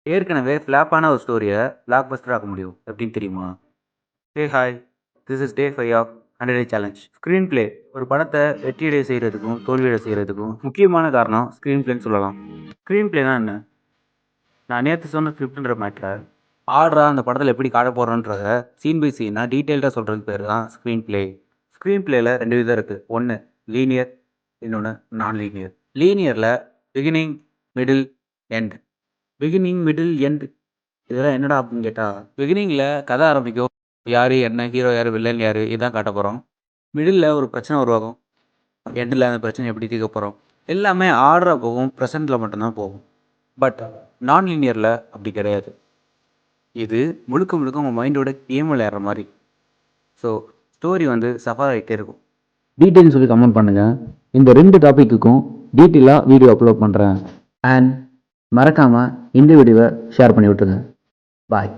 ஏற்கனவே ஃப்ளாப்பான ஒரு ஸ்டோரிய பிளாக் பஸ்டர் ஆக்க முடியும். எப்படின்னு தெரியுமா? Hey hi! This is day 5 of 100 day challenge. Screenplay ஒரு படத்த வெற்றியடைய செய்றதுக்கும், தோல்வியடைய செய்றதுக்கும் முக்கியமான காரணம் ஸ்க்ரீன் பிளேன்னு சொல்லலாம். ஸ்க்ரீன் பிளேனா என்ன? நான் நேத்து சொன்ன ஸ்கிரிப்ட்ன்ற மேட்டர ஆர்டரா அந்த படத்துல எப்படி காட்டப் போறோன்றத சீன் பை சீனா டீட்டெயில்டா சொல்றதுக்கு பேரு தான் ஸ்க்ரீன் பிளே. ஸ்க்ரீன் பிளேல 2 விதம் இருக்கு. ஒண்ணு லீனியர், இன்னொன்னு நான் லீனியர். லீனியர்ல beginning, middle, end. Beginning, middle, end இதெல்லாம் என்னடா அப்படின்னு கேட்டா, பிகினிங்ல கதை ஆரம்பிக்கும். யாரு, என்ன, ஹீரோ யாரு, வில்லன் யாரு இதான் காட்டப் போறோம். மிடில்ல ஒரு பிரச்சனை உருவாகும். எண்ட்ல அந்த பிரச்சனை எப்படி தீர்க்கப் போறோம். எல்லாமே ஆர்டரா போகும். ப்ரெசென்ட்ல மட்டும்தான் போகும். பட் நான் லீனியர்ல அப்படி கிடையாது. இது முழுக்க முழுக்க உங்க மைண்டோட கேம் விளையாடுற மாதிரி. ஸோ ஸ்டோரி வந்து சஃபர் ஆகிட்டே இருக்கும். டீட்டெயில்னு சொல்லி கமெண்ட் பண்ணுங்க. இந்த 2 டாபிக்குக்கும் டீட்டெயிலாக வீடியோ அப்லோட் பண்ணுறேன். அண்ட் மறக்காமல் இந்த வீடியோவை ஷேர் பண்ணி விட்டுருங்க. பாய்.